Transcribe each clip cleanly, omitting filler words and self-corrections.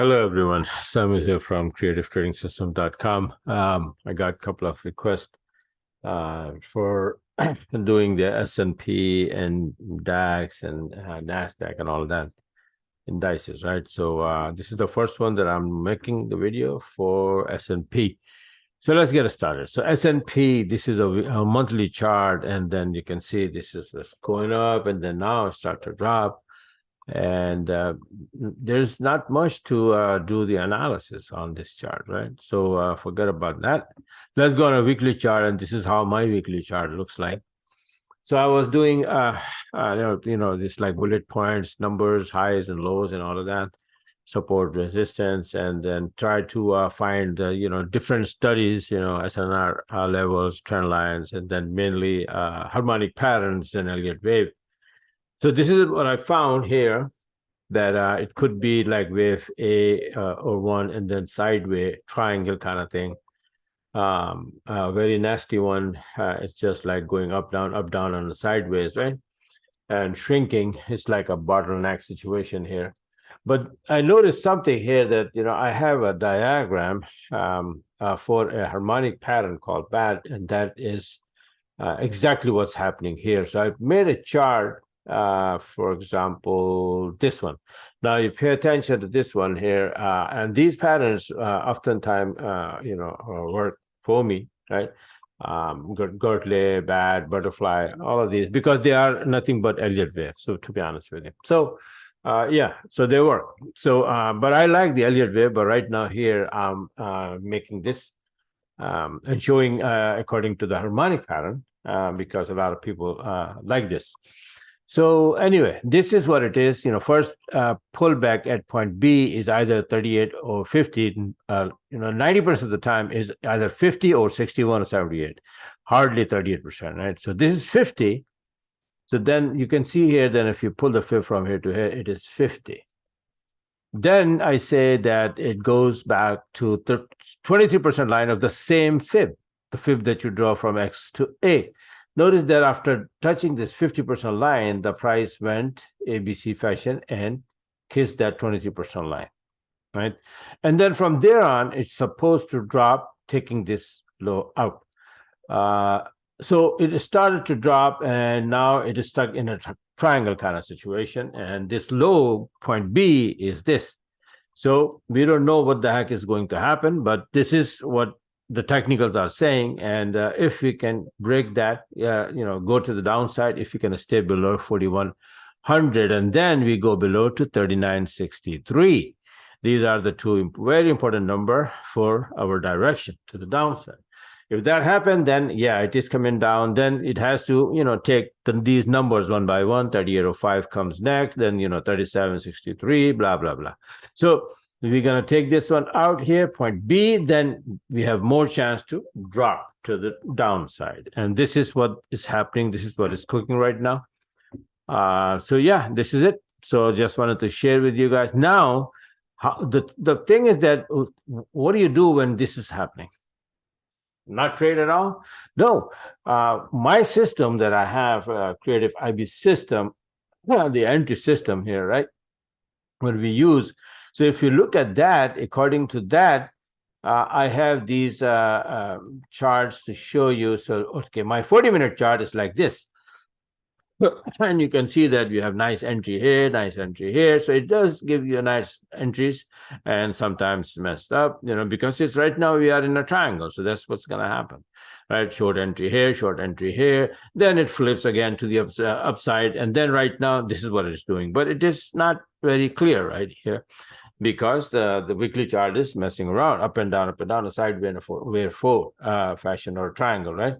Hello, everyone. Sam is here from creativetrading-system.com. I got a couple of requests for doing the S&P and DAX and NASDAQ and all of that indices, right? So this is the first one that I'm making the video for S&P. So let's get started. So S&P, this is a monthly chart, and then you can see this is going up, and then now it starts to drop. And there's not much to do the analysis on this chart, right? So forget about that. Let's go on a weekly chart, and this is how my weekly chart looks like. So I was doing this like bullet points, numbers, highs and lows and all of that, support, resistance, and then try to find different studies, SNR levels, trend lines, and then mainly harmonic patterns and Elliott wave. So this is what I found here, that it could be like wave A or one, and then sideways triangle kind of thing. A very nasty one. It's just like going up, down on the sideways, right? And shrinking is like a bottleneck situation here. But I noticed something here that, I have a diagram for a harmonic pattern called BAT, and that is exactly what's happening here. So I made a chart, for example, this one. Now you pay attention to this one here, and these patterns oftentimes work for me, right? Gertley, BAT, butterfly, all of these, because they are nothing but Elliott wave. So to be honest with you, so so they work. So but I like the Elliott wave, but right now here I'm making this and showing according to the harmonic pattern, because a lot of people like this. So anyway, this is what it is. First pullback at point B is either 38 or 50. 90% of the time is either 50 or 61 or 78, hardly 38%, right? So this is 50. So then you can see here, then if you pull the fib from here to here, it is 50. Then I say that it goes back to the 23% line of the same fib, the fib that you draw from X to A. Notice that after touching this 50% line, the price went ABC fashion and kissed that 23% line, right? And then from there on, it's supposed to drop, taking this low out. So it started to drop, and now it is stuck in a triangle kind of situation. And this low point B is this. So we don't know what the heck is going to happen, but this is what the technicals are saying. And if we can break that, go to the downside, if we can stay below 4,100, and then we go below to 39.63. These are the two very important numbers for our direction to the downside. If that happened, then yeah, it is coming down. Then it has to, take these numbers one by one. 38.05 comes next, then 37.63, blah blah blah. So we're going to take this one out here, point B, then we have more chance to drop to the downside. And this is what is happening. This is what is cooking right now. So yeah, this is it. So just wanted to share with you guys. Now, the thing is that, what do you do when this is happening? Not trade at all? No. My system that I have, Creative IB system, the entry system here, right? What we use. So if you look at that, according to that, I have these charts to show you. So, okay, my 40-minute chart is like this. And you can see that you have nice entry here, nice entry here. So it does give you nice entries, and sometimes messed up, because it's right now we are in a triangle. So that's what's going to happen, right? Short entry here, short entry here. Then it flips again to the upside. And then right now, this is what it's doing. But it is not very clear right here, because the weekly chart is messing around, up and down, a sideways wave four fashion or triangle, right?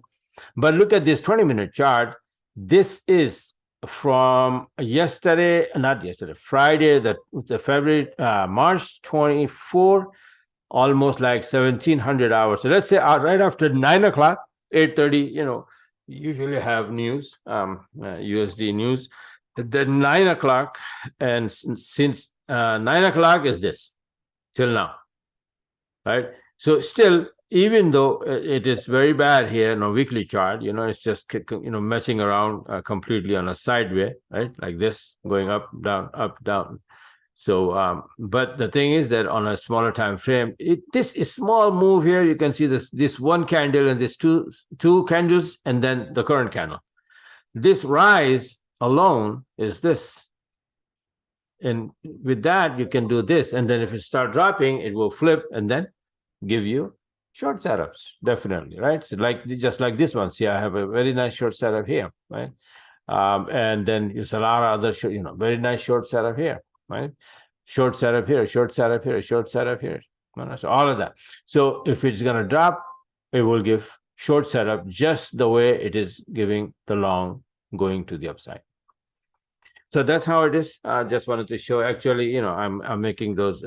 But look at this 20-minute chart. This is from Friday, the February, March 24, almost like 1,700 hours. So let's say right after 9 o'clock, 8:30, usually have news, USD news. Then 9 o'clock, and since 9 o'clock is this till now, right? So still, even though it is very bad here in a weekly chart, it's just messing around completely on a sideway, right? Like this, going up, down, up, down. So, but the thing is that on a smaller time frame, this is small move here. You can see this one candle and this two candles, and then the current candle. This rise alone is this. And with that, you can do this. And then if it start dropping, it will flip and then give you short setups, definitely, right? So just like this one. See, I have a very nice short setup here, right? And then there's a lot of other, very nice short setup here, right? Short setup here, short setup here, short setup here. So all of that. So if it's going to drop, it will give short setup just the way it is giving the long going to the upside. So that's how it is. I just wanted to show. Actually, I'm making those,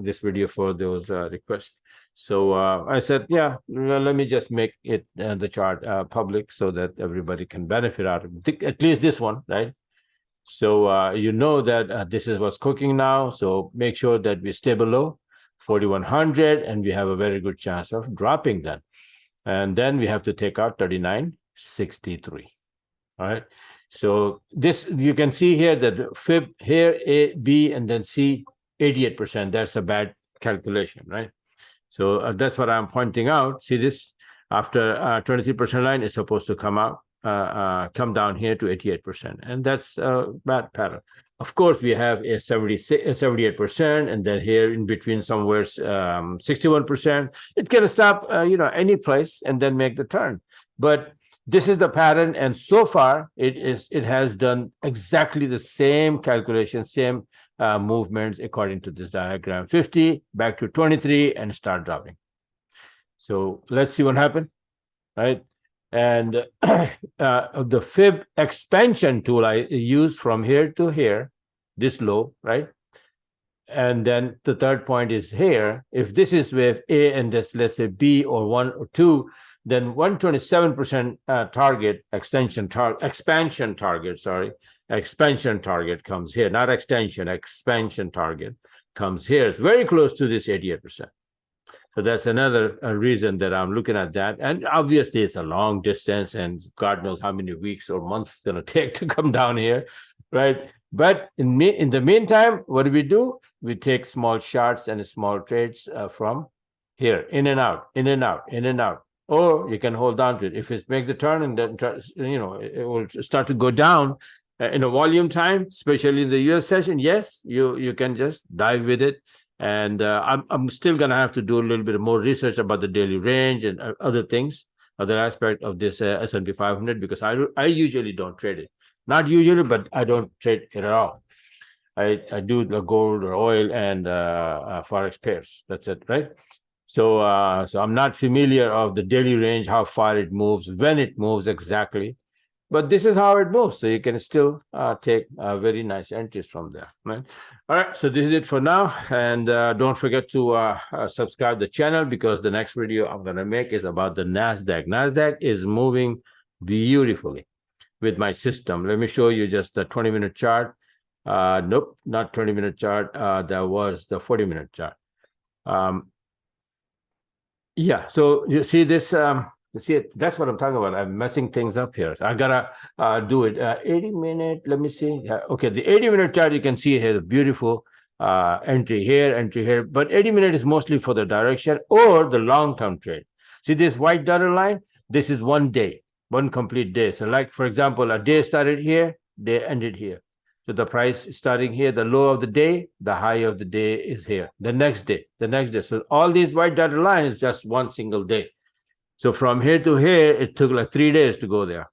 this video for those requests. So I said, yeah, let me just make it the chart public so that everybody can benefit out of it. At least this one, right? So you know that this is what's cooking now. So make sure that we stay below 4,100, and we have a very good chance of dropping that. And then we have to take out 39.63. All right. So this, you can see here that fib here, A, B, and then C, 88%. That's a bad calculation, right? So that's what I'm pointing out. See this, after 23% line is supposed to come out, come down here to 88%. And that's a bad pattern. Of course, we have a 78%, and then here in between somewhere 61%. It can stop, any place and then make the turn. But this is the pattern, and so far it has done exactly the same calculation, same movements according to this diagram. 50 back to 23 and start dropping. So let's see what happened, right? And the fib expansion tool I use from here to here, this low, right? And then the third point is here. If this is with A and this, let's say B or 1 or 2, then 127% target, expansion target comes here, not extension, expansion target comes here. It's very close to this 88%. So that's another reason that I'm looking at that. And obviously it's a long distance, and God knows how many weeks or months it's going to take to come down here, right? But in the meantime, what do? We take small shots and small trades from here, in and out, in and out, in and out. Or you can hold on to it. If it makes a turn and then, it will start to go down in a volume time, especially in the US session, yes, you can just dive with it. And I'm still going to have to do a little bit more research about the daily range and other things, other aspect of this S&P 500, because I usually don't trade it. Not usually, but I don't trade it at all. I do the gold or oil and forex pairs. That's it, right? So I'm not familiar of the daily range, how far it moves, when it moves exactly. But this is how it moves. So you can still take very nice entries from there, right? All right, so this is it for now. And don't forget to subscribe the channel, because the next video I'm going to make is about the NASDAQ. NASDAQ is moving beautifully with my system. Let me show you just the 20-minute chart. Nope, not 20-minute chart. That was the 40-minute chart. Yeah, so you see this, you see it, that's what I'm talking about. I'm messing things up here. I gotta do it. 80-minute, let me see. Okay, the 80-minute chart, you can see here, the beautiful entry here, but 80-minute is mostly for the direction or the long-term trade. See this white dotted line? This is 1 day, one complete day. So like, for example, a day started here, day ended here. So the price starting here, the low of the day, the high of the day is here. The next day, the next day. So all these white dotted lines is just one single day. So from here to here, it took like 3 days to go there.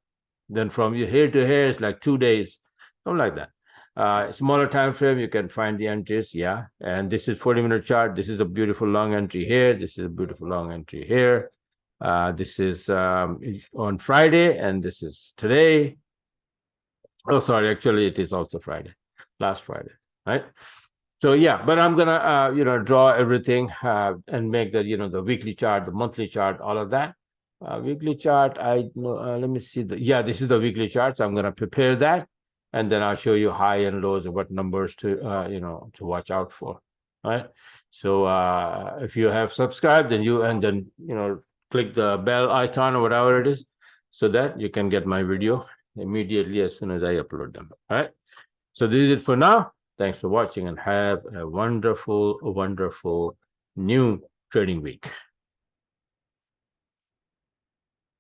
Then from here to here, it's like 2 days, something like that. Smaller time frame, you can find the entries, yeah. And this is 40-minute chart. This is a beautiful long entry here. This is a beautiful long entry here. This is on Friday, and this is today. Oh, sorry, actually, it is also Friday, last Friday, right? So yeah, but I'm gonna draw everything and make the the weekly chart, the monthly chart, all of that. Weekly chart, let me see yeah, this is the weekly chart. So I'm gonna prepare that, and then I'll show you high and lows and what numbers to to watch out for. Right. So if you have subscribed, then click the bell icon or whatever it is, so that you can get my video immediately as soon as I upload them. All right. So this is it for now. Thanks for watching and have a wonderful, wonderful new trading week.